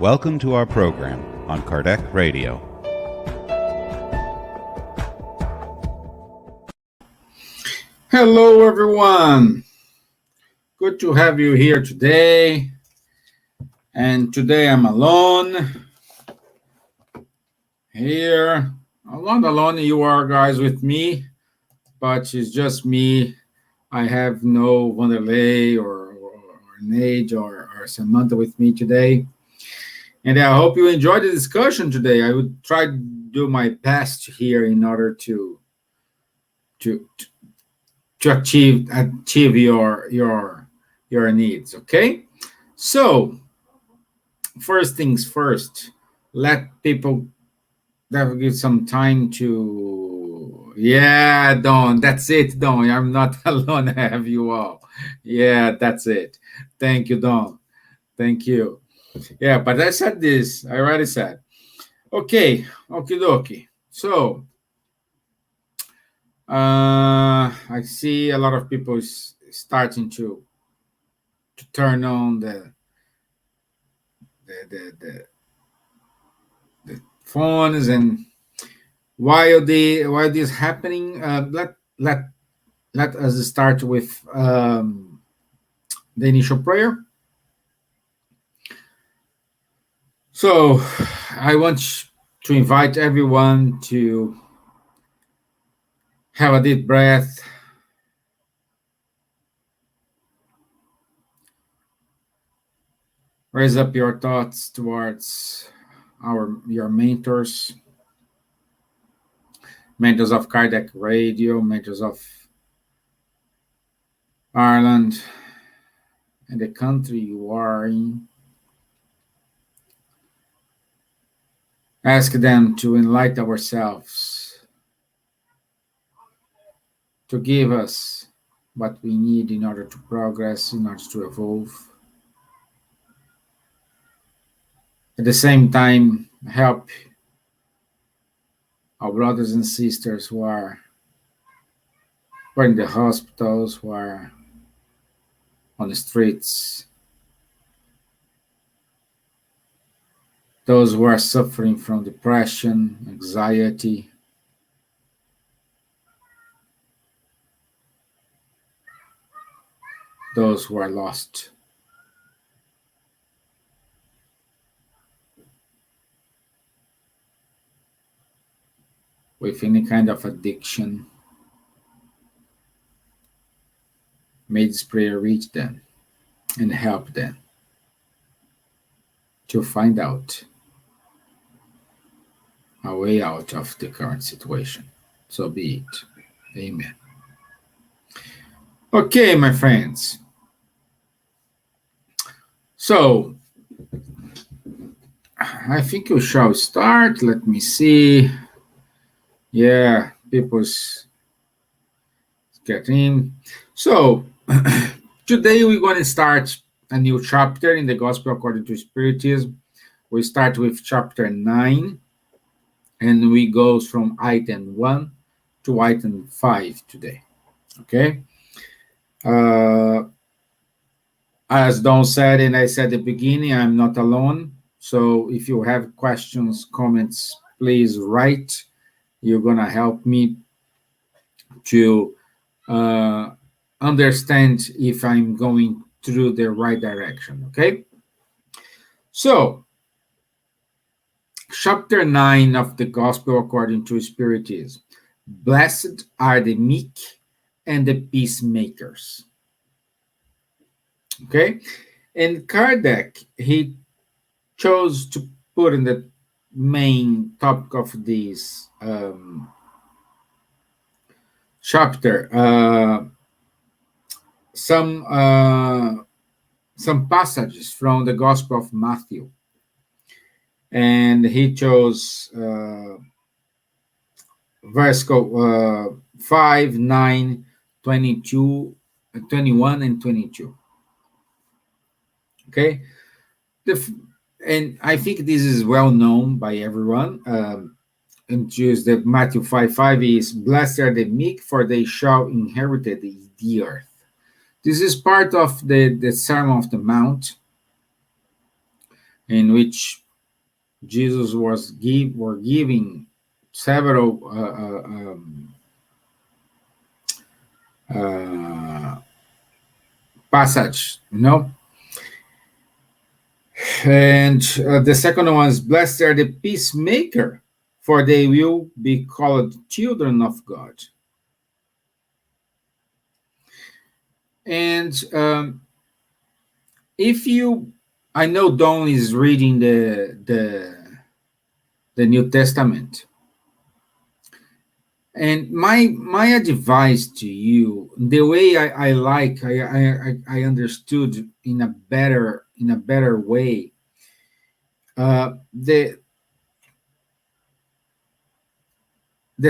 Welcome to our program on Kardec Radio. Hello, everyone. Good to have you here today. And today I'm alone here. I'm not alone, you are guys with me, but it's just me. I have no Vanderlei or Nate or Samantha with me today. And I hope you enjoyed the discussion today. I would try to do my best here in order to achieve your needs. Okay, so first things first, let people give some time to. Yeah, Don, that's it, Don. I'm not alone. I have you all. Yeah, that's it. Thank you, Don. Thank you. Yeah, but I said this. I already said. Okay, okie dokie. So, I see a lot of people starting to turn on the phones, and while this is happening, let us start with the initial prayer. So, I want to invite everyone to have a deep breath. Raise up your thoughts towards your mentors of Kardec Radio, mentors of Ireland, and the country you are in. Ask them to enlighten ourselves, to give us what we need in order to progress, in order to evolve. At the same time, help our brothers and sisters who are in the hospitals, who are on the streets, those who are suffering from depression, anxiety, those who are lost. With any kind of addiction, may this prayer reach them and help them to find out a way out of the current situation. So be it. Amen. Okay, my friends. So, I think we shall start. Let me see. Yeah, people's getting. So, today we're going to start a new chapter in the Gospel according to Spiritism. We start with chapter 9, and we go from item 1 to item 5 today. Okay? As Don said, and I said at the beginning, I'm not alone. So if you have questions, comments, please write. You're going to help me to understand if I'm going through the right direction, okay? So, chapter 9 of the Gospel according to Spiritism. Blessed are the meek and the peacemakers. Okay? And Kardec, he chose to put in the main topic of this chapter some passages from the Gospel of Matthew, and he chose verse 5, 9, 22, 21, and 22. Okay, and I think this is well known by everyone. And choose the Matthew 5:5 is, blessed are the meek, for they shall inherit the earth. This is part of the Sermon of the Mount. in which Jesus was giving several passage, And the second one is, blessed are the peacemaker, for they will be called children of God. And if you, I know Don is reading the New Testament, and my advice to you, the way I understood in a better way, the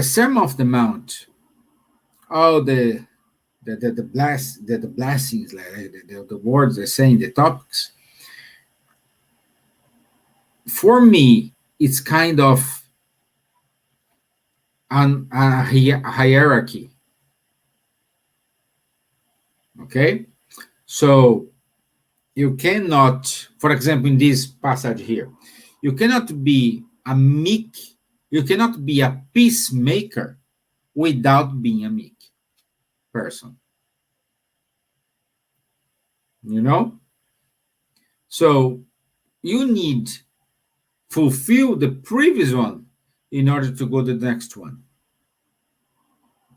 Sermon of the Mount, all the blessings, like the words they're saying, the topics. For me, it's kind of a hierarchy. Okay, so you cannot, for example, in this passage here, you cannot be a meek, you cannot be a peacemaker without being a meek person. So you need fulfill the previous one in order to go to the next one.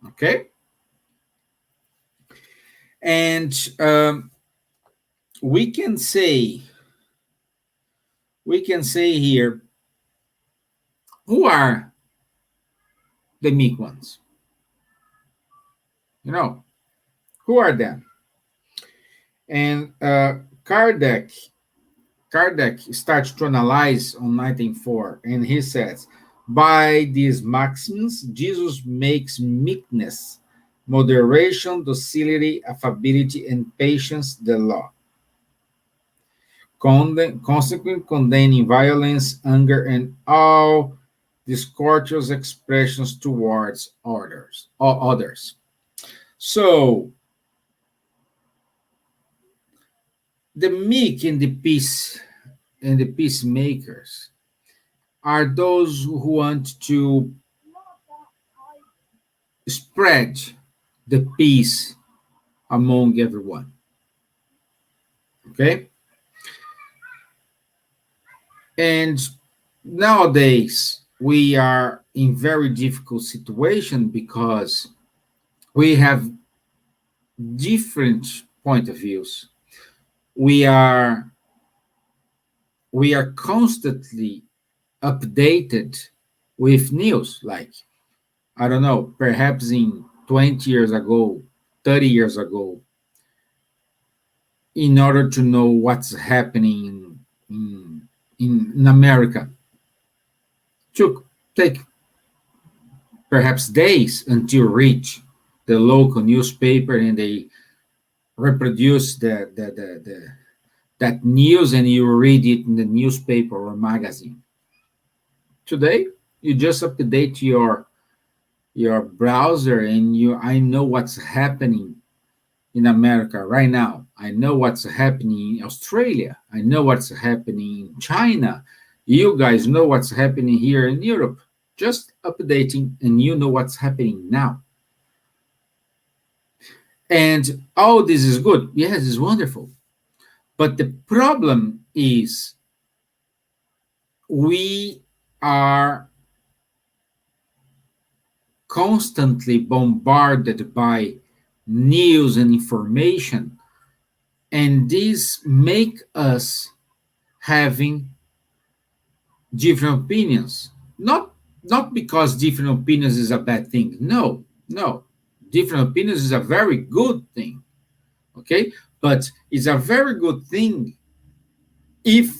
Okay? And we can say here, who are the meek ones? Who are them? And Kardec starts to analyze on 1904, and he says, by these maxims, Jesus makes meekness, moderation, docility, affability, and patience the law. Consequently, condemning violence, anger, and all discourteous expressions towards others. So, the meek and the peacemakers are those who want to spread the peace among everyone. Okay? And nowadays, we are in very difficult situation because we have different point of views. We are constantly updated with news, like, I don't know, perhaps in 20 years ago, 30 years ago, in order to know what's happening in America, took take perhaps days until reach the local newspaper, and they reproduce that news, and you read it in the newspaper or magazine. Today, you just update your browser, and I know what's happening in America right now. I know what's happening in Australia. I know what's happening in China. You guys know what's happening here in Europe. Just updating, and you know what's happening now. And all this is good. Yes, it's wonderful. But the problem is we are constantly bombarded by news and information, and this make us having different opinions. Not because different opinions is a bad thing. No. Different opinions is a very good thing. Okay? But it's a very good thing if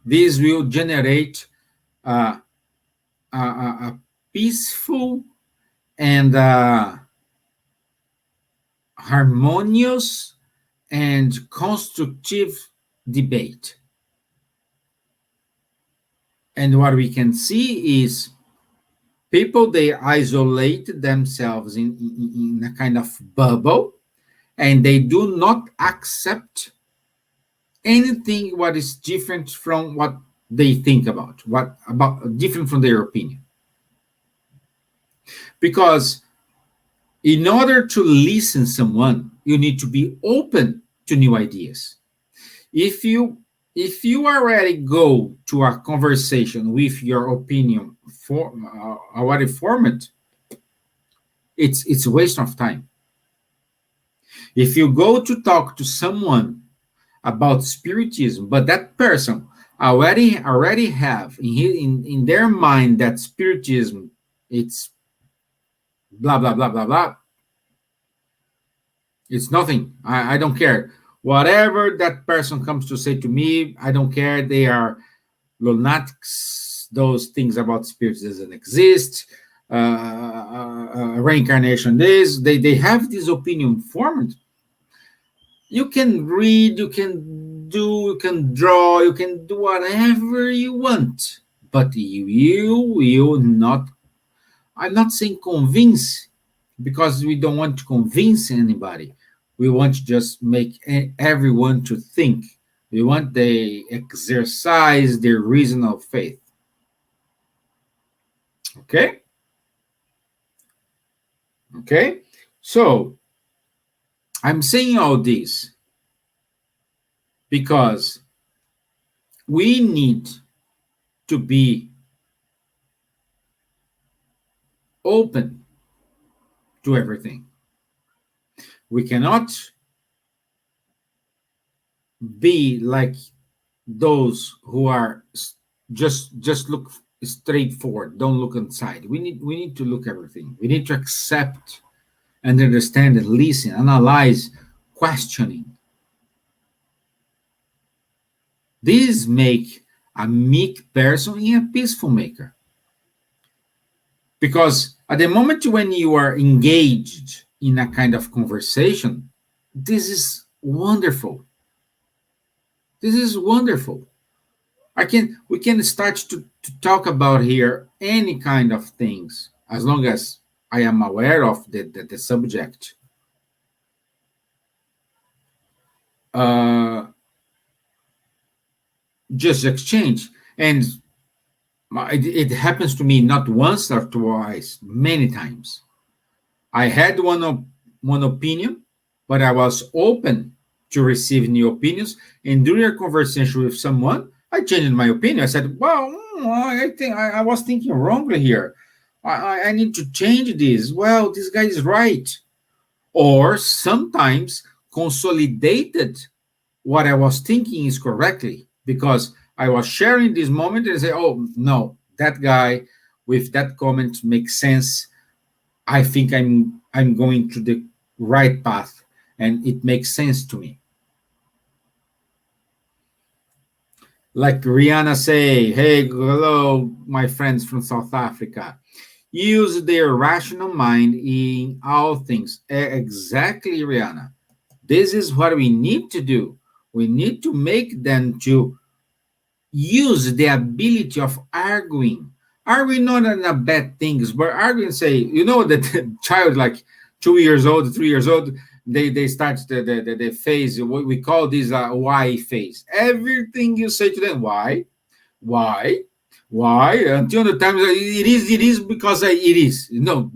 this will generate a peaceful and harmonious and constructive debate. And what we can see is people, they isolate themselves in a kind of bubble, and they do not accept anything what is different from what they think about, what about different from their opinion. Because in order to listen someone, you need to be open to new ideas. If you already go to a conversation with your opinion for already formed, it's a waste of time. If you go to talk to someone about spiritism, but that person already have in their mind that spiritism it's blah blah blah blah blah, it's nothing. I don't care. Whatever that person comes to say to me, I don't care. They are lunatics. Those things about spirits doesn't exist. Reincarnation is. They have this opinion formed. You can read, you can do, you can draw, you can do whatever you want, but you will not. I'm not saying convince, because we don't want to convince anybody. We want to just make everyone to think. We want they exercise their reason of faith. Okay? Okay? So, I'm saying all this because we need to be open to everything. We cannot be like those who are just look straight forward, don't look inside. We need to look everything. We need to accept and understand and listen, analyze, questioning. These make a meek person and a peaceful maker. Because at the moment when you are engaged in a kind of conversation, this is wonderful. This is wonderful. We can start to talk about here any kind of things as long as I am aware of the subject. Just exchange. And it happens to me not once or twice, many times. I had one opinion, but I was open to receive new opinions. And during a conversation with someone, I changed my opinion. I said, well, I think I was thinking wrongly here. I need to change this. Well, this guy is right. Or sometimes consolidated what I was thinking is correctly, because I was sharing this moment and say, oh, no, that guy with that comment makes sense. I think I'm going to the right path and it makes sense to me. Like Rihanna say, hey, hello, my friends from South Africa. Use their rational mind in all things. Exactly, Rihanna. This is what we need to do. We need to make them to use the ability of arguing. Arguing not in a bad things, but arguing say, you know, that the child like 2 years old, 3 years old, they start the phase, what we call this why phase. Everything you say to them, why, until the time it is because it is. No,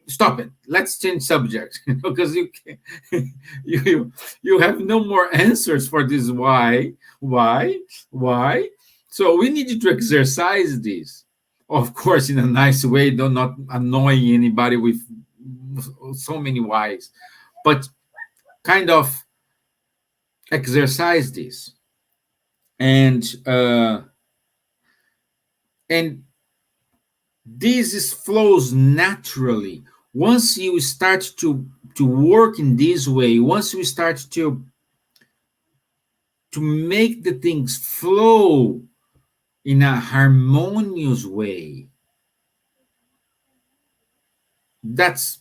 stop it. Let's change subject because you have no more answers for this why. So we need to exercise this, of course, in a nice way, though not annoying anybody with so many whys, but kind of exercise this, and this flows naturally once you start to work in this way. Once you start to make the things flow in a harmonious way, that's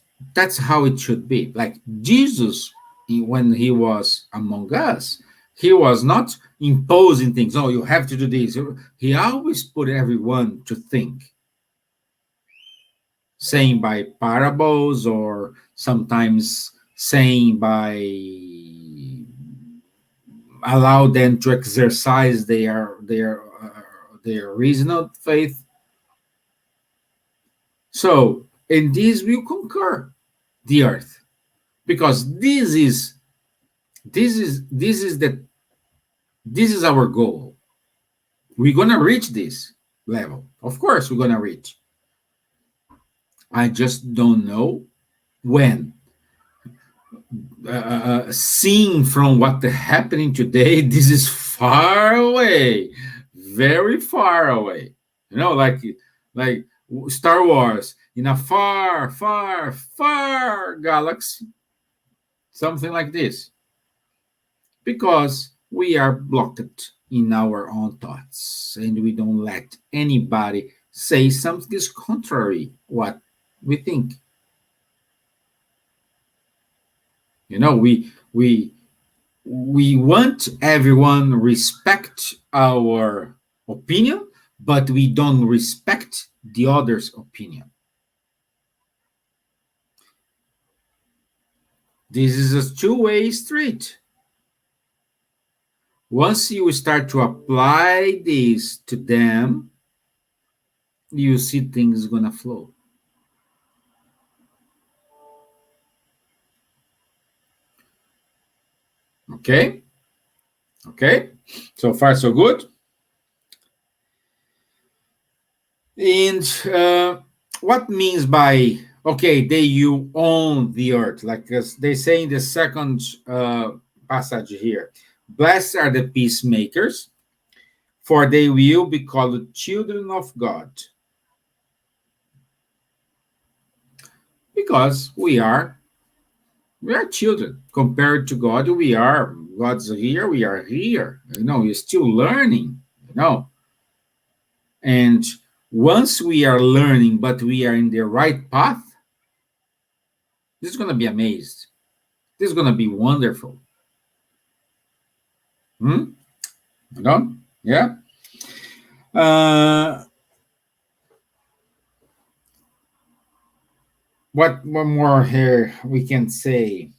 how it should be. Like Jesus, when he was among us, he was not imposing things. Oh, you have to do this. He always put everyone to think, saying by parables, or sometimes saying by allow them to exercise their reasoned faith. So, and this will conquer the earth, because this is our goal. We're gonna reach this level. Of course, we're gonna reach. I just don't know when. Seeing from what happening today, this is far away, very far away. You know, like Star Wars in a far, far, far galaxy, something like this, because we are blocked in our own thoughts, and we don't let anybody say something is contrary what we think. You know, we want everyone respect our opinion, but we don't respect the other's opinion. This is a two-way street. Once you start to apply this to them, you see things gonna flow. Okay? Okay? So far, so good. And what means by, okay, you own the earth? Like they say in the second passage here, blessed are the peacemakers, for they will be called children of God. Because we are children. Compared to God, God's here, we are here. You know, we're still learning, you know. And once we are learning, but we are in the right path, this is going to be amazed. This is going to be wonderful. You know? Yeah? What one more here we can say?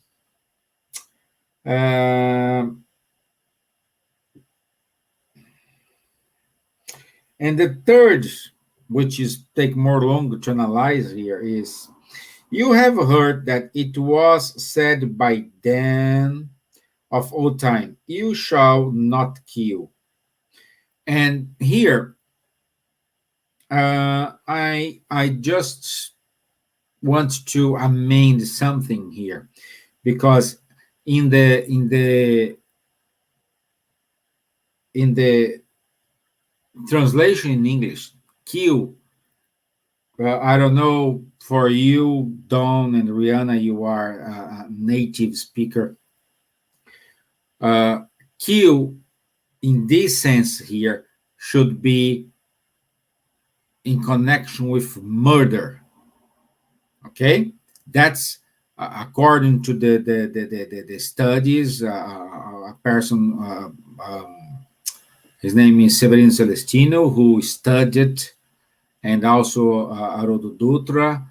And the third, which is take more longer to analyze here, is you have heard that it was said by them of old time, you shall not kill. And here, I just want to amend something here, because in the translation in English, kill. I don't know, for you, Don and Rihanna, you are a native speaker. Kill, in this sense here, should be in connection with murder. Okay, that's according to the studies. A person, his name is Severino Celestino, who studied, and also Haroldo Dutra,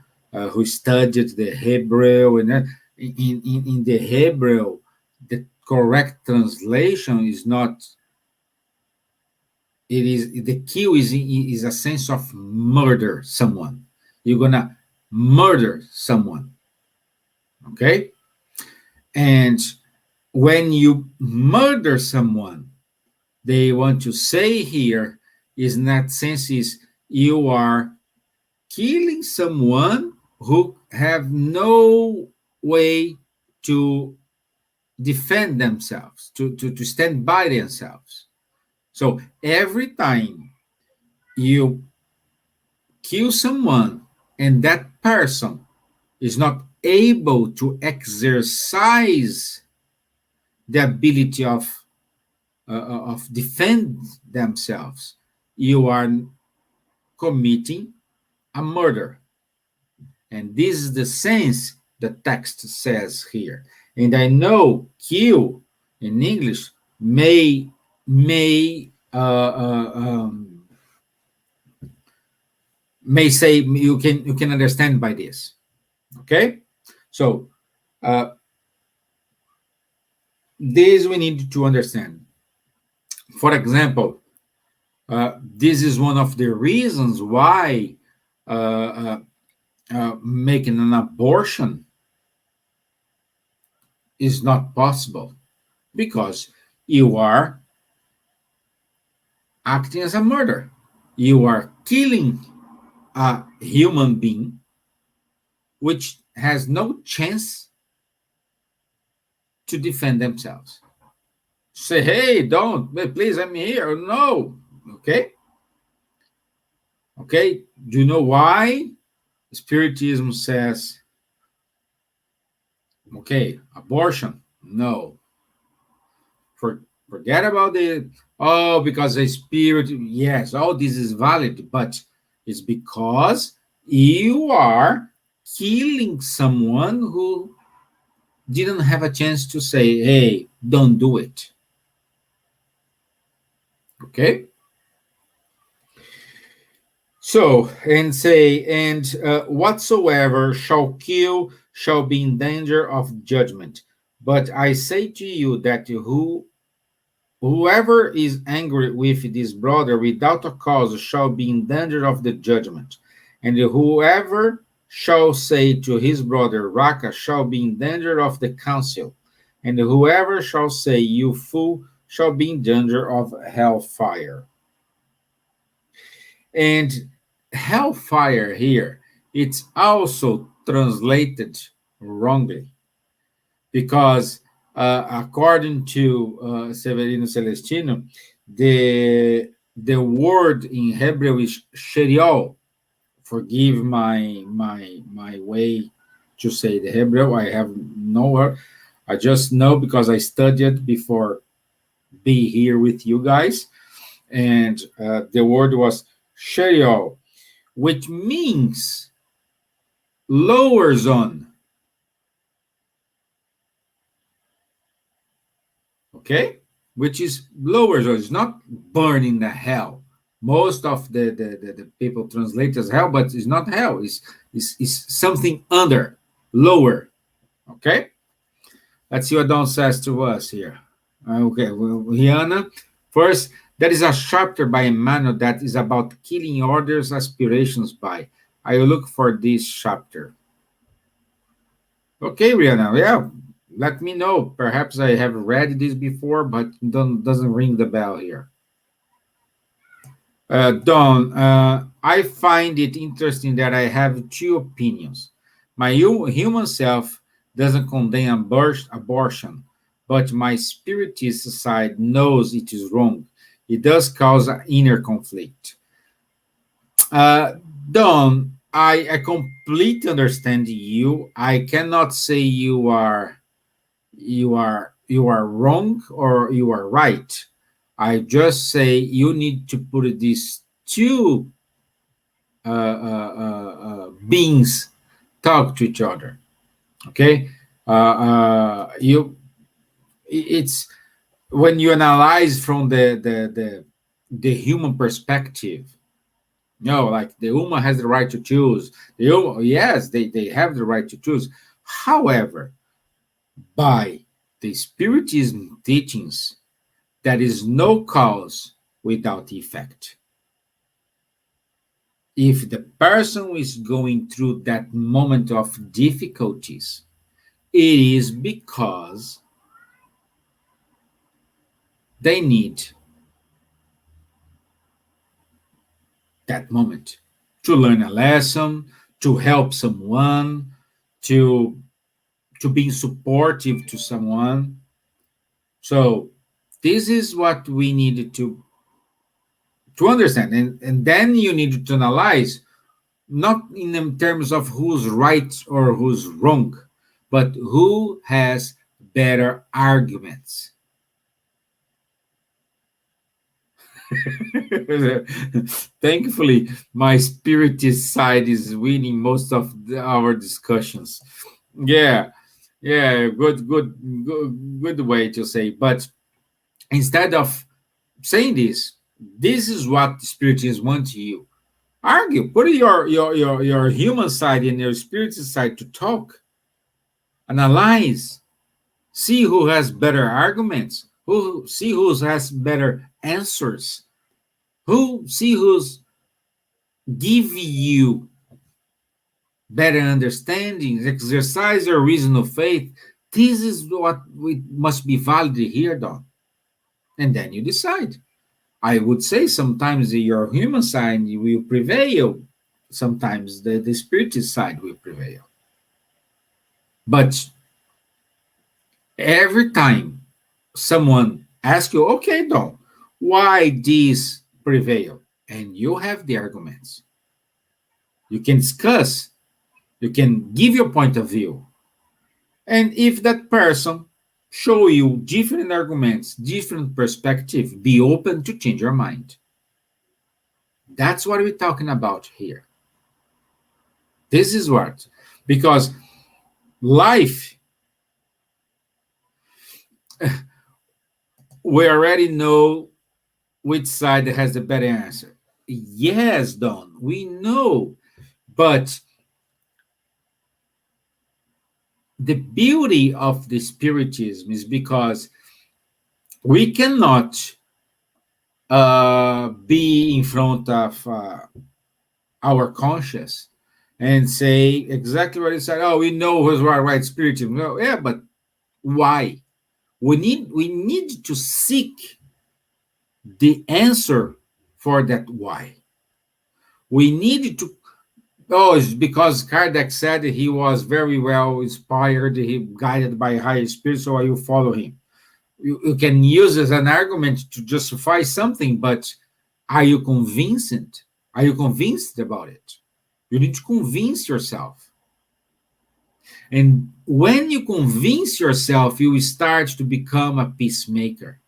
who studied the Hebrew. And in the Hebrew, the correct translation is not. It is the kill is a sense of murder someone. You're gonna murder someone. Okay, and when you murder someone, they want to say here is in that sense is you are killing someone who have no way to defend themselves, to stand by themselves. So every time you kill someone and that person is not able to exercise the ability of defend themselves, you are committing a murder. And this is the sense the text says here. And I know kill in English may say you can understand by this. Okay, so this we need to understand. For example, this is one of the reasons why making an abortion is not possible, because you are acting as a murderer. You are killing a human being which has no chance to defend themselves. Say, hey, don't, please, I'm here. No. Okay? Okay? Do you know why Spiritism says, okay, abortion? No. Forget about it. Oh, because the spirit, yes, all this is valid, but it's because you are killing someone who didn't have a chance to say, hey, don't do it. Okay? So, and say, and whatsoever shall kill shall be in danger of judgment. But I say to you that whoever is angry with his brother without a cause shall be in danger of the judgment. And whoever shall say to his brother, Raka, shall be in danger of the council. And whoever shall say, you fool, shall be in danger of hellfire. And hellfire here, it's also translated wrongly, because according to Severino Celestino, the word in Hebrew is sheriol. Forgive my way to say the Hebrew. I have no word. I just know because I studied before be here with you guys, and the word was sheriol, which means lower zone. Okay? Which is lower zone. It's not burning the hell. Most of the people translate as hell, but it's not hell. It's something under, lower. Okay? Let's see what Don says to us here. Okay, well, Rihanna, first, there is a chapter by Emmanuel that is about killing others' aspirations by. I will look for this chapter. Okay, Rihanna, yeah, let me know. Perhaps I have read this before, but doesn't ring the bell here. Don, I find it interesting that I have two opinions. My human self doesn't condemn abortion, but my spiritist side knows it is wrong. It does cause an inner conflict. Don, I completely understand you. I cannot say you are wrong or you are right. I just say you need to put these two beings talk to each other. Okay, it's when you analyze from the human perspective. No, like the woman has the right to choose. Yes, they have the right to choose. However, by the Spiritism teachings, there is no cause without effect. If the person is going through that moment of difficulties, it is because they need that moment to learn a lesson, to help someone, to be supportive to someone. So this is what we needed to understand, and then you need to analyze, not in terms of who's right or who's wrong, but who has better arguments. Thankfully, my spiritist side is winning most of our discussions. Yeah, good way to say. But instead of saying this is what the spiritists want you. Argue. Put your human side and your spiritist side to talk. Analyze. See who has better arguments. who has better answers, who's give you better understandings, exercise your reason of faith. This is what we must be valid here, Don. And then you decide. I would say sometimes your human side will prevail, sometimes the spiritist side will prevail. But every time someone asks you, okay, Don, why this prevail? And you have the arguments. You can discuss, you can give your point of view. And if that person show you different arguments, different perspective, be open to change your mind. That's what we're talking about here. This is what, because life, we already know which side has the better answer. Yes, Don, we know, but the beauty of the Spiritism is because we cannot be in front of our conscience and say exactly what he said. Oh, we know who's right Spiritism. No, yeah, but why? We need to seek the answer for that why. We need to. Oh, it's because Kardec said he was very well inspired, he guided by higher spirit, so I will follow him. You can use as an argument to justify something, but are you convinced? Are you convinced about it? You need to convince yourself. And when you convince yourself, you will start to become a peacemaker.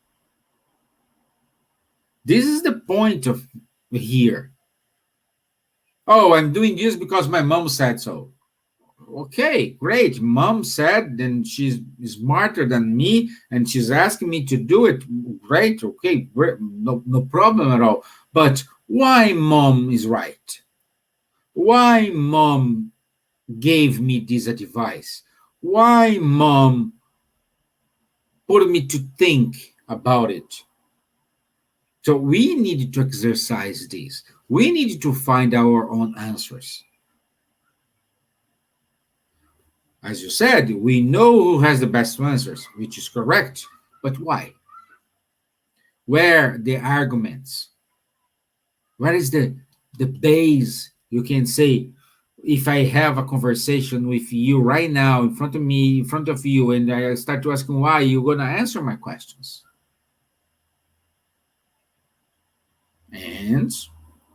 This is the point of here. Oh, I'm doing this because my mom said so. Okay, great. Mom said, then she's smarter than me, and she's asking me to do it. Great, okay, great. No problem at all. But why mom is right? Why mom gave me this advice? Why mom put me to think about it? So we need to exercise this. We need to find our own answers. As you said, we know who has the best answers, which is correct. But why? Where the arguments? Where is the base? You can say, if I have a conversation with you right now in front of me, in front of you, and I start to ask why, you're going to answer my questions. And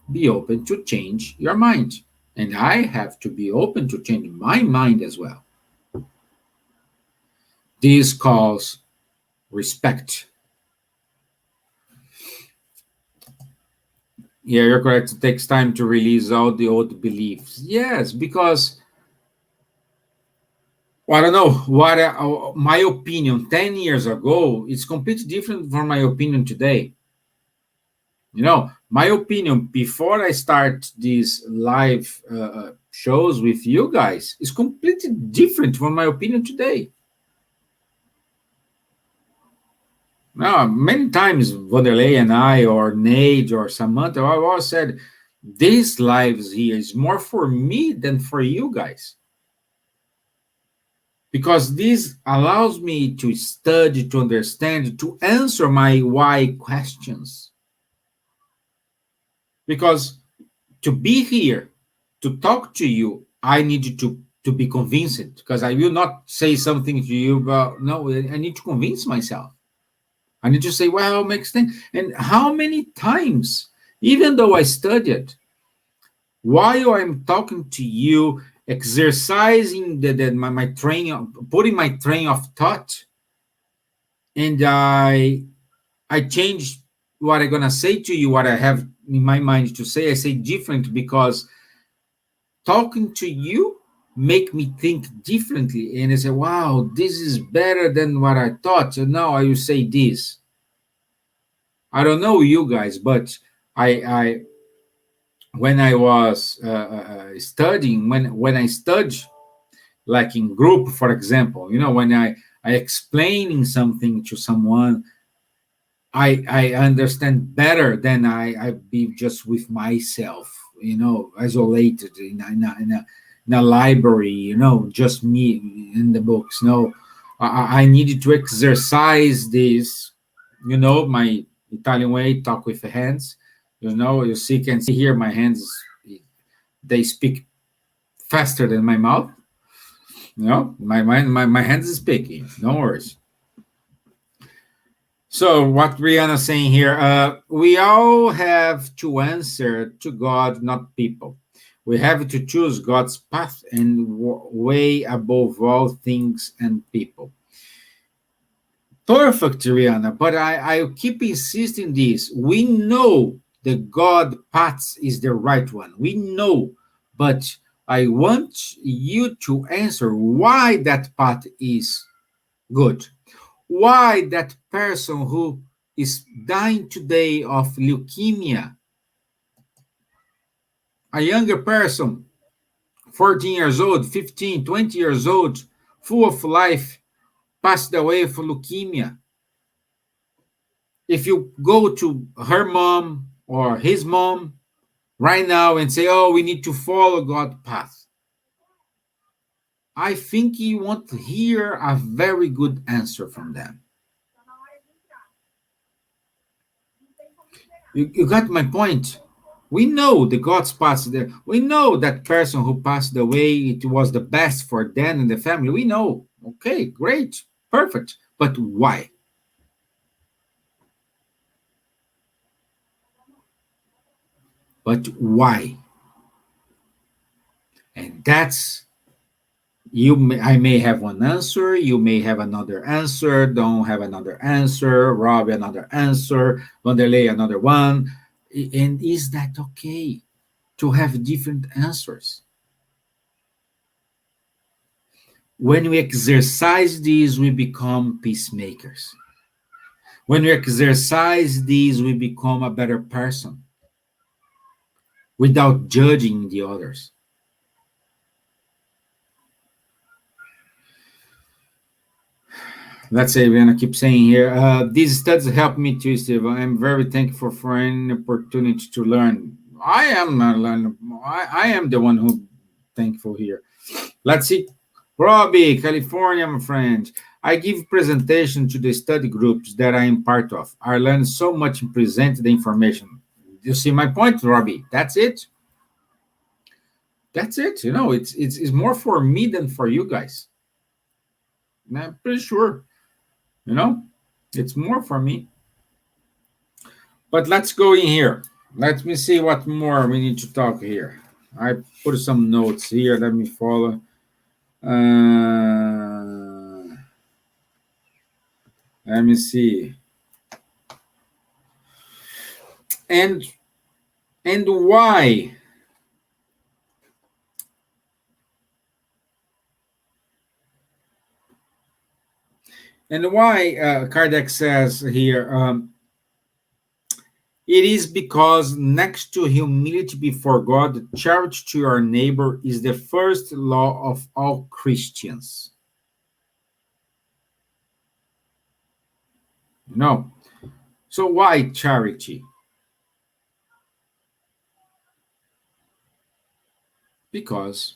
be open to change your mind. And I have to be open to change my mind as well. This calls respect. Yeah, you're correct. It takes time to release all the old beliefs. Yes, because, well, I don't know what my opinion 10 years ago is completely different from my opinion today. You know, my opinion before I start these live shows with you guys is completely different from my opinion today. Now, many times, Vanderlei and I, or Nate, or Samantha, I've always said, these lives here is more for me than for you guys. Because this allows me to study, to understand, to answer my why questions. Because to be here, to talk to you, I need to be convinced. Because I will not say something to you, but no, I need to convince myself. I need to say, well, makes sense. And how many times, even though I studied, while I'm talking to you, exercising my train, putting my train of thought, and I change what I'm gonna say to you, what I have in my mind to say. I say different because talking to you make me think differently, and I say, wow, this is better than what I thought. So now I will say this. I don't know you guys, but I when I was studying, when I studied, like in group, for example, you know, when I explaining something to someone, I understand better than I be just with myself, isolated in a library, just me in the books. No, I needed to exercise this, my Italian way, talk with the hands. Can see here my hands, they speak faster than my mouth. My hands is speaking. No worries. So what Rihanna's saying here, we all have to answer to God, not people. We have to choose God's path and way above all things and people. Perfect, Rihanna, but I keep insisting this. We know the God path is the right one. We know, but I want you to answer why that path is good. Why that person who is dying today of leukemia, a younger person, 14 years old, 15, 20 years old, full of life, passed away of leukemia. If you go to her mom or his mom right now and say, oh, we need to follow God's path, I think you won't hear a very good answer from them. You got my point? We know the God's path there. We know that person who passed away, it was the best for them and the family. We know. Okay, great, perfect. But why? But why? And that's I may have one answer, you may have another answer, don't have another answer, Rob another answer, Wanderlei another one. And is that okay to have different answers? When we exercise these, we become peacemakers. When we exercise these, we become a better person without judging the others. Let's say, we're going to keep saying here, these studies help me too, Stevan. I'm very thankful for any opportunity to learn. I am a learner. I am the one who thankful here. Let's see. Robbie, California, my friend. I give presentation to the study groups that I am part of. I learn so much and present the information. You see my point, Robbie? That's it. That's it. It's more for me than for you guys. I'm pretty sure. It's more for me. But let's go in here. Let me see what more we need to talk here. I put some notes here. Let me follow. Let me see. And why? And why Kardec says here, it is because next to humility before God, charity to your neighbor is the first law of all Christians. So why charity? Because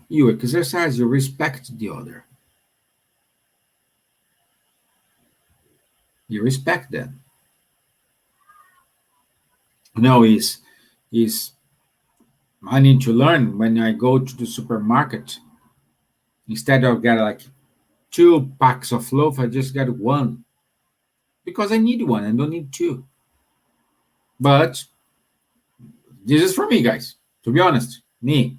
you exercise, you respect the other. You respect them. Is I need to learn when I go to the supermarket. Instead of get like 2 packs of loaf, I just get one. Because I need one, I don't need 2. But this is for me, guys. To be honest, me.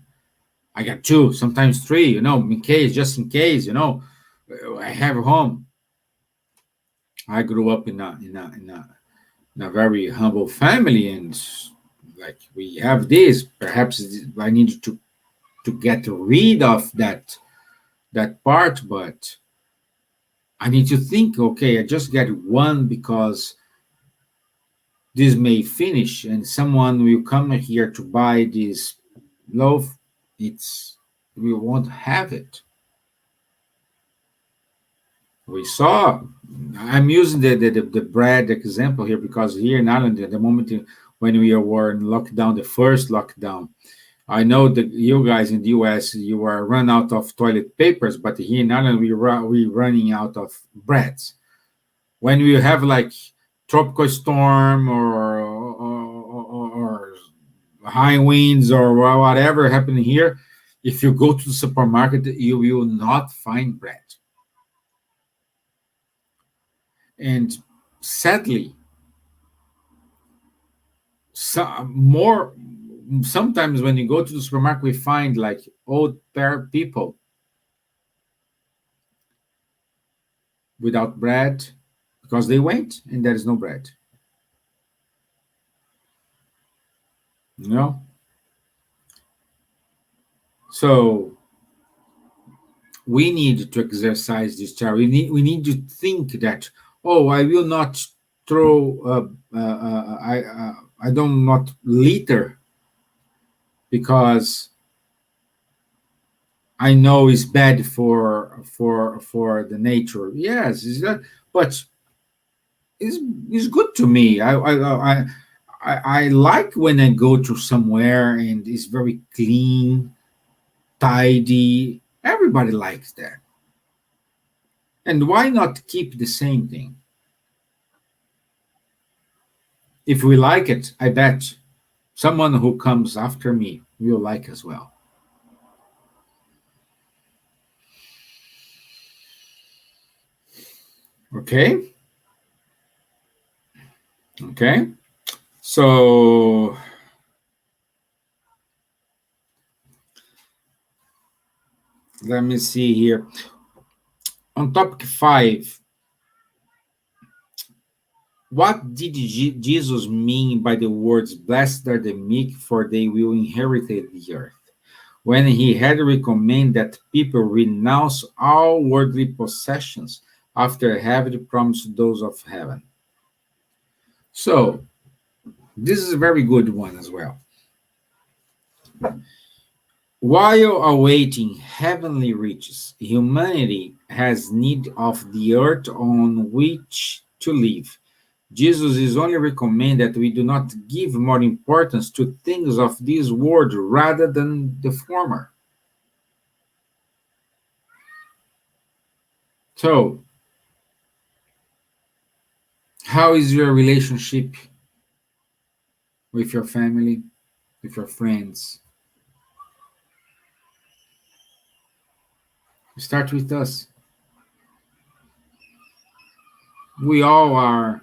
I got 2, sometimes 3, just in case, I have home. I grew up in a very humble family, and like we have this. Perhaps I need to get rid of that part, but I need to think. Okay, I just get one because this may finish, and someone will come here to buy this loaf. We won't have it. We saw. I'm using the bread example here because here in Ireland, at the moment when we were in lockdown, the first lockdown, I know that you guys in the US, you are run out of toilet papers, but here in Ireland, we running out of breads. When we have like tropical storm or high winds or whatever happening here, if you go to the supermarket, you will not find bread. And sadly, more sometimes when you go to the supermarket, we find like old pair people without bread because they went and there is no bread. You know, so we need to exercise this charity. We need to think that, oh, I will not throw I don't not litter because I know it's bad for the nature. Yes, it's that, but it's good to me. I like when I go to somewhere and it's very clean, tidy. Everybody likes that. And why not keep the same thing? If we like it, I bet someone who comes after me will like as well. Okay? Okay? So let me see here. On topic 5, what did Jesus mean by the words, blessed are the meek, for they will inherit the earth? When he had recommended that people renounce all worldly possessions after having promised those of heaven. So, this is a very good one as well. While awaiting heavenly riches, humanity has need of the earth on which to live. Jesus is only recommend that we do not give more importance to things of this world rather than the former. So, how is your relationship with your family, with your friends? Start with us. We all are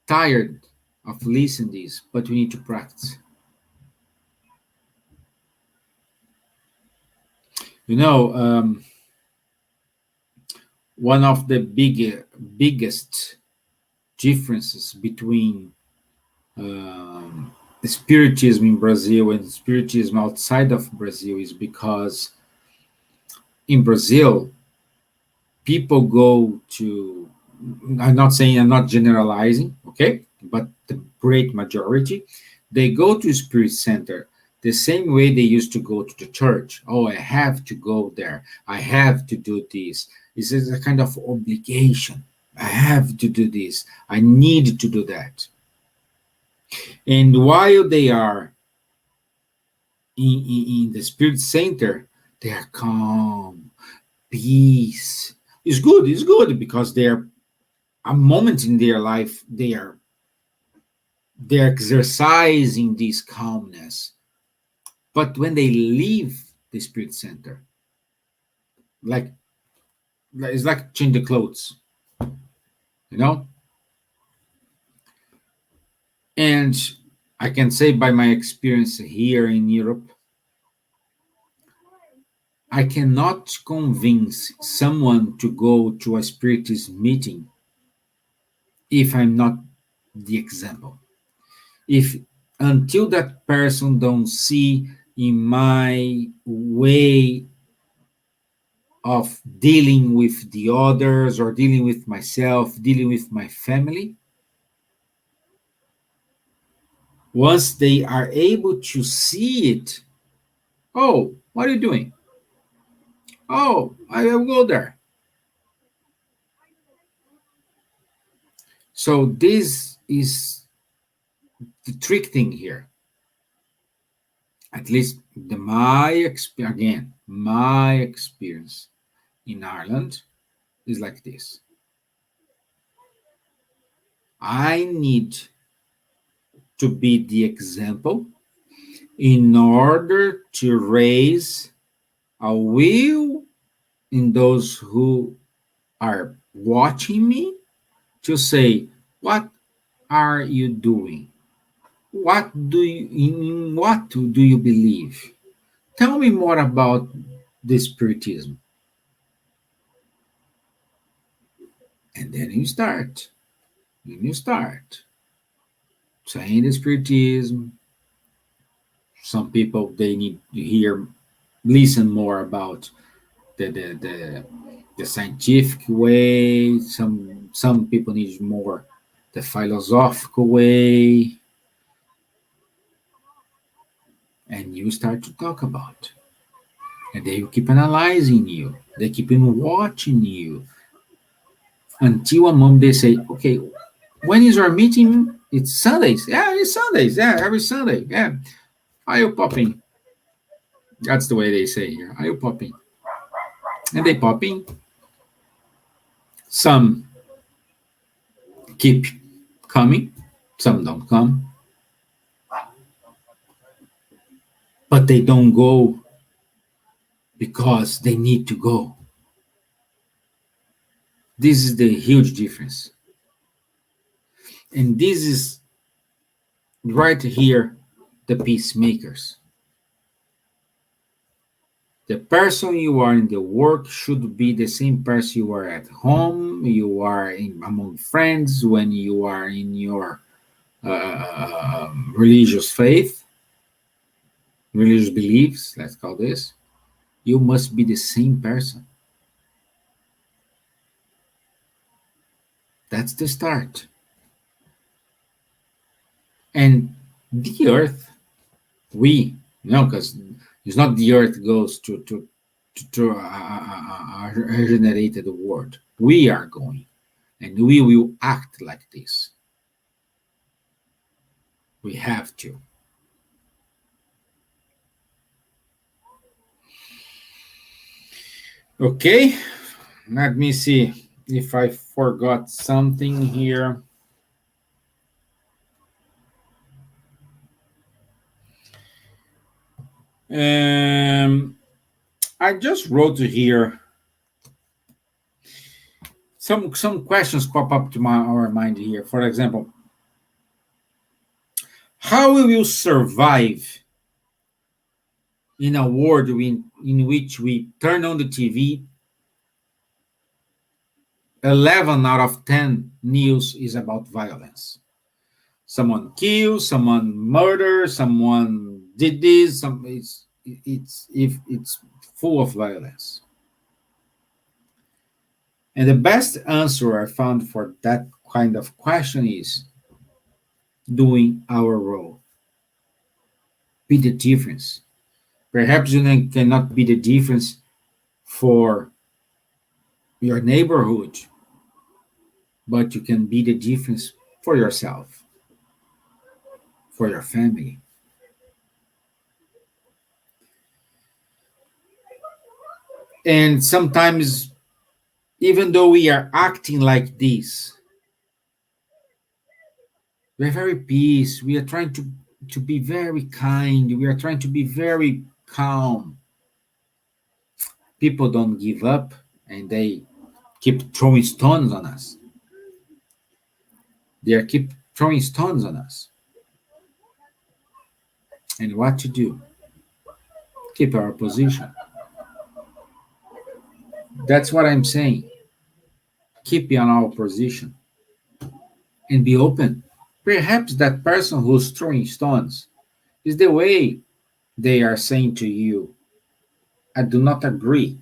tired of listening this, but we need to practice. You know, one of the biggest differences between the Spiritism in Brazil and Spiritism outside of Brazil is because in Brazil, people go to, I'm not saying, I'm not generalizing, okay, but the great majority, they go to Spirit Center the same way they used to go to the church. Oh, I have to go there. I have to do this. This is a kind of obligation. I have to do this. I need to do that. And while they are in the Spirit Center, they are calm, peace. It's good because they're a moment in their life they're exercising this calmness. But when they leave the Spirit Center, like it's like change the clothes, you know. And I can say by my experience here in Europe, I cannot convince someone to go to a Spiritist meeting if I'm not the example. If until that person don't see in my way of dealing with the others or dealing with myself, dealing with my family, once they are able to see it, oh, what are you doing? Oh, I will go there. So this is the trick thing here. At least my experience in Ireland is like this. I need to be the example in order to raise a will in those who are watching me to say, what are you doing? In what do you believe? Tell me more about the Spiritism. And then you start. Saying the Spiritism. Some people, they need to listen more about the scientific way. Some people need more the philosophical way. And you start to talk about. And they keep analyzing you. They keep on watching you. Until a moment they say, okay, when is our meeting? It's Sundays. Yeah, it's Sundays. Yeah, every Sunday. Yeah. Are you popping? That's the way they say here. Are you popping? And they pop in. Some keep coming. Some don't come. But they don't go because they need to go. This is the huge difference. And this is right here, the peacemakers. The person you are in the work should be the same person you are at home, you are among friends, when you are in your religious faith, religious beliefs, let's call this. You must be the same person. That's the start. And the earth, because it's not the earth goes to a regenerated world. We are going, and we will act like this. We have to. Okay, let me see if I forgot something here. I just wrote here some questions pop up to our mind here. For example, how will you survive in a world in which we turn on the TV, 11 out of 10 news is about violence? Someone killed, someone murdered, someone did this. It's full of violence. And the best answer I found for that kind of question is doing our role. Be the difference. Perhaps you cannot be the difference for your neighborhood, but you can be the difference for yourself, for your family. And sometimes, even though we are acting like this, we're very peace. We are trying to be very kind. We are trying to be very calm. People don't give up and they keep throwing stones on us. They keep throwing stones on us. And what to do? Keep our position. That's what I'm saying. Keep on our position and be open. Perhaps that person who's throwing stones is the way they are saying to you, I do not agree.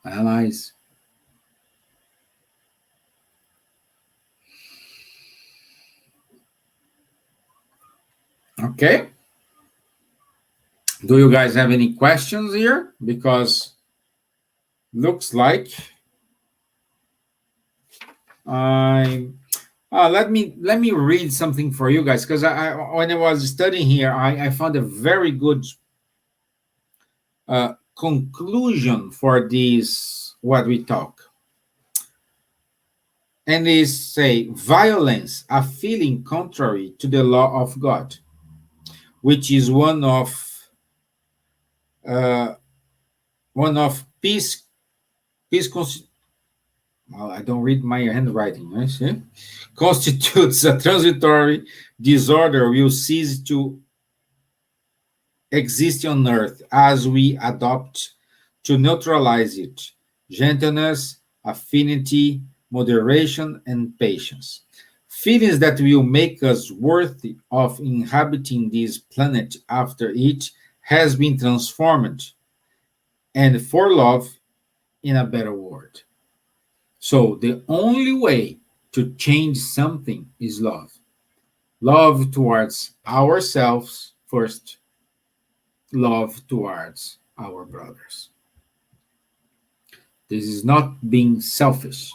Analyze. Okay. Do you guys have any questions here? Because looks like I let me read something for you guys, because when I was studying here, I found a very good conclusion for this what we talk, and is say violence, a feeling contrary to the law of God, which is uh, one of peace well, I don't read my handwriting. I see. Constitutes a transitory disorder will cease to exist on earth as we adopt to neutralize it gentleness, affinity, moderation, and patience. Feelings that will make us worthy of inhabiting this planet after it has been transformed, and for love in a better world. So, the only way to change something is love. Love towards ourselves first, love towards our brothers. This is not being selfish.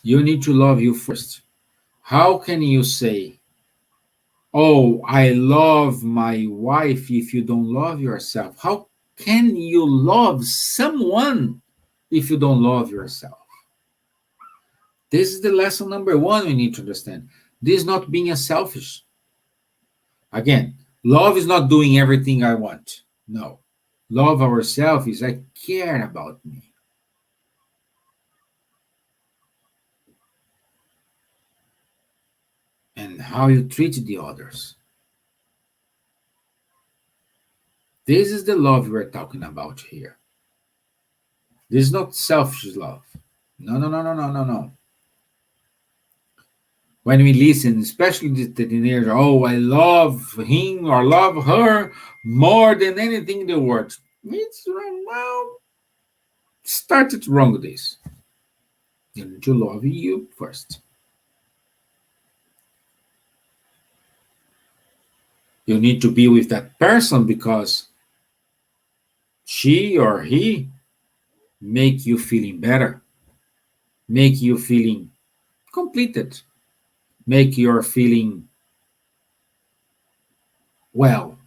You need to love you first. How can you say, oh, I love my wife if you don't love yourself? How can you love someone if you don't love yourself? This is the lesson number one we need to understand. This is not being a selfish. Again, love is not doing everything I want. No. Love ourselves is I care about me. And how you treat the others. This is the love we're talking about here. This is not selfish love. No, no, no, no, no, no, no. When we listen, especially the teenager, oh, I love him or love her more than anything in the world. It's wrong. Well, started wrong with this. You need to love you first. You need to be with that person because she or he make you feeling better, make you feeling completed, make you feeling well.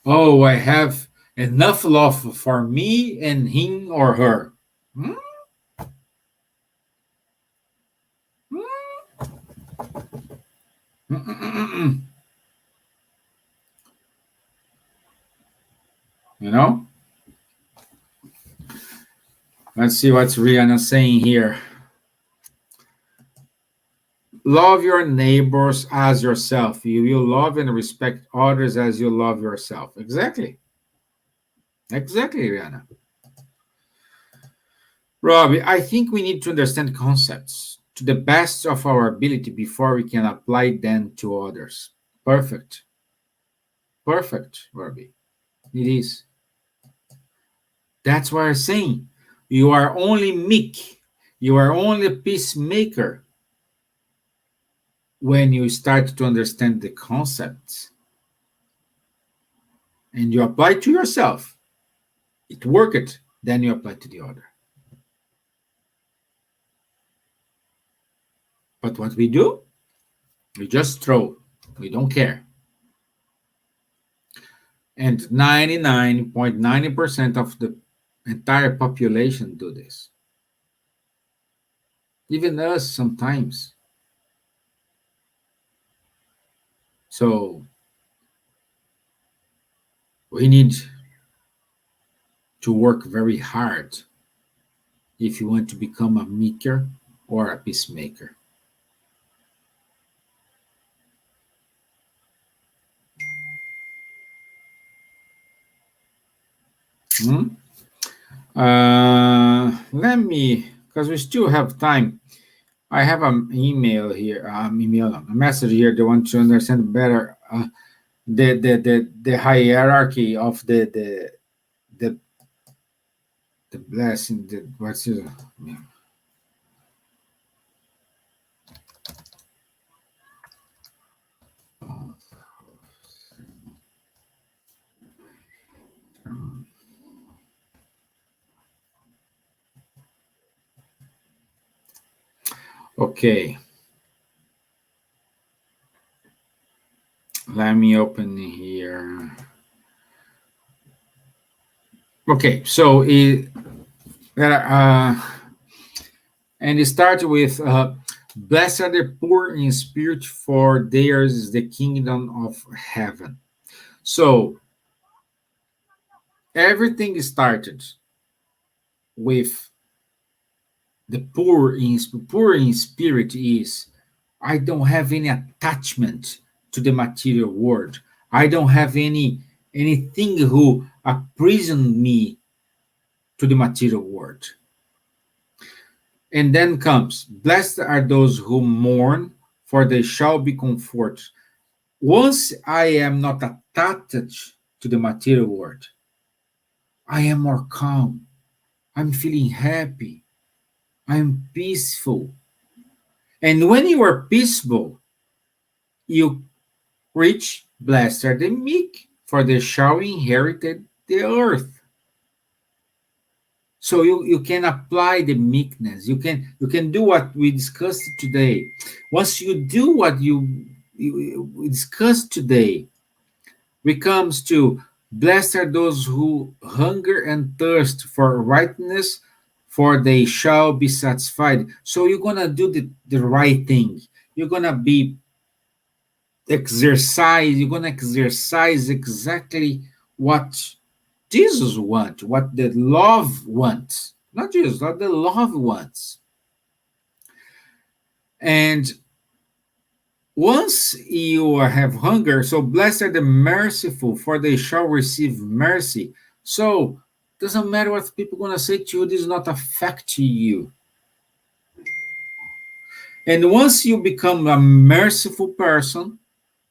Oh, I have enough love for me and him or her. Hmm? Hmm? Mm-mm-mm-mm. You know? Let's see what's Rihanna saying here. Love your neighbors as yourself. You will love and respect others as you love yourself. Exactly. Exactly, Rihanna. Robbie, I think we need to understand concepts to the best of our ability before we can apply them to others. Perfect. Perfect, Robbie. It is. That's why I'm saying you are only meek. You are only a peacemaker when you start to understand the concepts and you apply to yourself. It worked, then you apply to the other. But what we do, we just throw. We don't care. And 99.90% of the entire population do this. Even us sometimes. So we need to work very hard if you want to become a meeker or a peacemaker. Hmm? Let me, because we still have time. I have an email here, a message here. They want to understand better the hierarchy of the the blessing. The what's it? Okay. Let me open here. Okay, so and it starts with blessed are the poor in spirit, for theirs is the kingdom of heaven. So everything started with the poor in spirit is I don't have any attachment to the material world. I don't have anything who aprision me to the material world. And then comes, blessed are those who mourn, for they shall be comforted. Once I am not attached to the material world, I am more calm. I'm feeling happy. I'm peaceful. And when you are peaceful, you reach blessed are the meek, for they shall inherit the earth. So you can apply the meekness. You can do what we discussed today. Once you do what we discussed today, we comes to blessed are those who hunger and thirst for righteousness, for they shall be satisfied. So you're gonna do the right thing. You're gonna be you're gonna exercise exactly what Jesus wants, what the love wants. Not Jesus, what the love wants. And once you have hunger, so blessed are the merciful, for they shall receive mercy. So doesn't matter what people are gonna say to you, this does not affect you. And once you become a merciful person,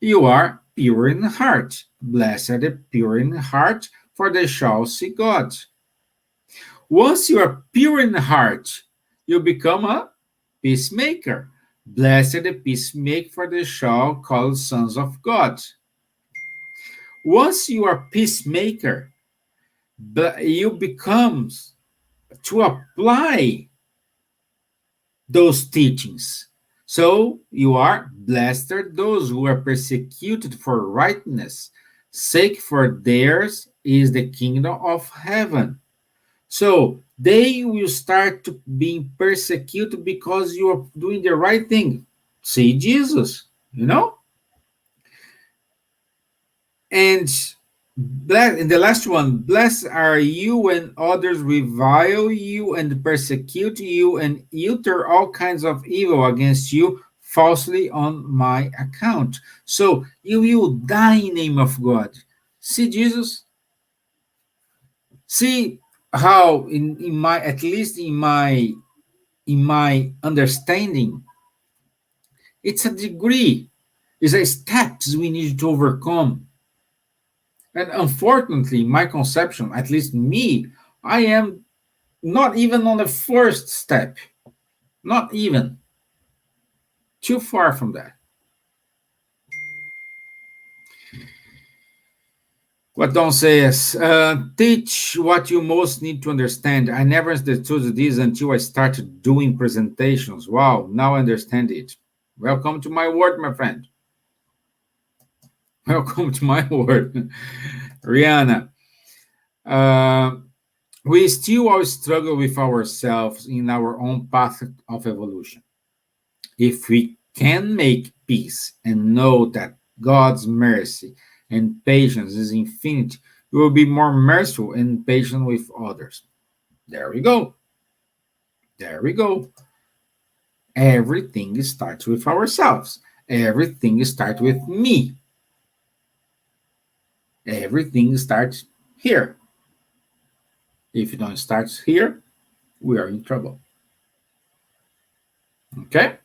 you are pure in heart. Blessed are the pure in heart, for they shall see God. Once you are pure in heart, you become a peacemaker. Blessed are the peacemaker, for they shall call sons of God. Once you are peacemaker, you become to apply those teachings. So you are blessed are those who are persecuted for righteousness' sake, for theirs is the kingdom of heaven. So they will start to being persecuted because you are doing the right thing. See Jesus, you know? And in the last one, blessed are you when others revile you and persecute you and utter all kinds of evil against you falsely on my account. So you will die in the name of God. See Jesus? See how in my at least in my understanding, it's a degree, it's a steps we need to overcome. And unfortunately, my conception, at least me, I am not even on the first step. Not even. Too far from that. What Don says, teach what you most need to understand. I never understood this until I started doing presentations. Wow, now I understand it. Welcome to my world, my friend. Welcome to my world. Rihanna, we still all struggle with ourselves in our own path of evolution. If we can make peace and know that God's mercy and patience is infinite, we will be more merciful and patient with others. There we go. There we go. Everything starts with ourselves. Everything starts with me. Everything starts here. If it don't start here, we are in trouble. Okay?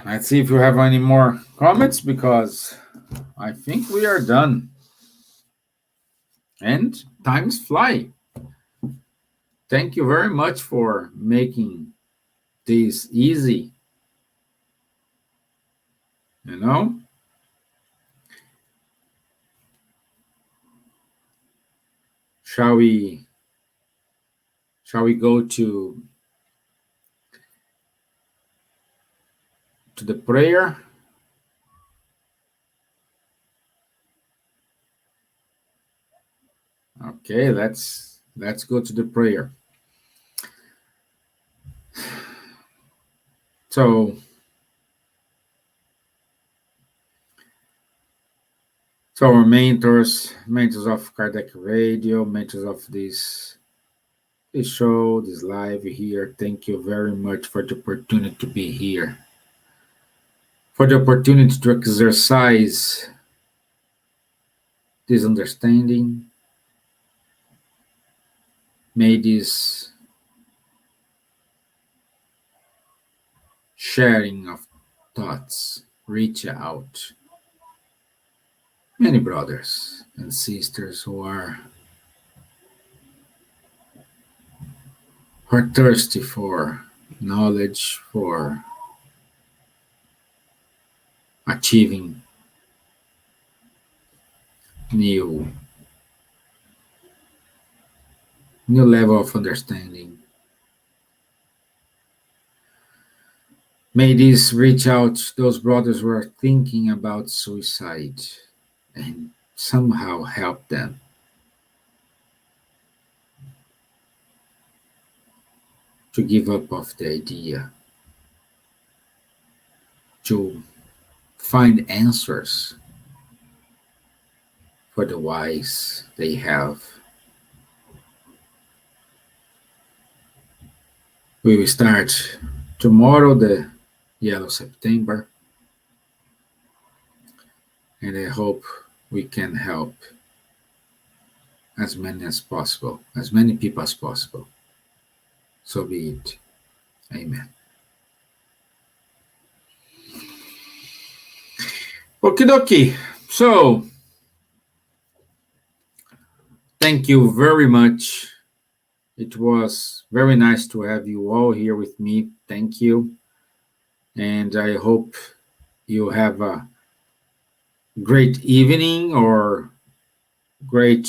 Let's see if you have any more comments, because I think we are done. And times fly. Thank you very much for making this easy. You know? Shall we Shall we go to the prayer? Okay, let's go to the prayer. So our mentors of Kardec Radio, mentors of this show, this live here, thank you very much for the opportunity to be here, for the opportunity to exercise this understanding. May this sharing of thoughts reach out many brothers and sisters who are thirsty for knowledge, for achieving new level of understanding. May this reach out to those brothers who are thinking about suicide and somehow help them to give up of the idea, to find answers for the whys they have. We will start tomorrow, the Yellow September, and I hope we can help as many as possible, as many people as possible. So be it. Amen. Okie dokie. So, thank you very much. It was very nice to have you all here with me. Thank you. And I hope you have a great evening or great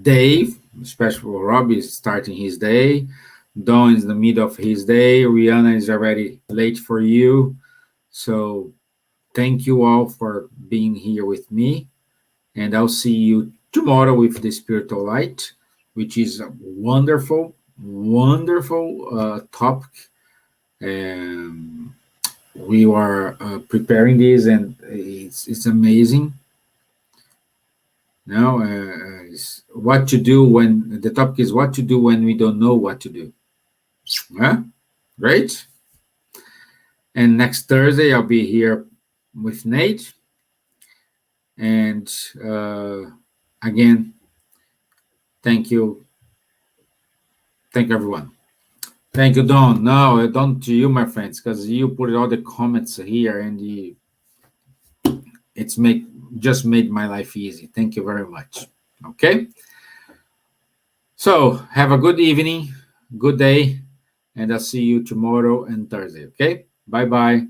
day, especially for Robbie is starting his day. Don is in the middle of his day. Rihanna is already late for you. So thank you all for being here with me. And I'll see you tomorrow with the spiritual light, which is a wonderful, wonderful topic. We are preparing this, and it's amazing. Now, what to do when the topic is what to do when we don't know what to do. Yeah, great. And next Thursday I'll be here with Nate. And again, thank you. Thank everyone. Thank you, Don. No, Don to you, my friends, because you put all the comments here, and it's just made my life easy. Thank you very much. Okay. So have a good evening, good day, and I'll see you tomorrow and Thursday. Okay. Bye-bye.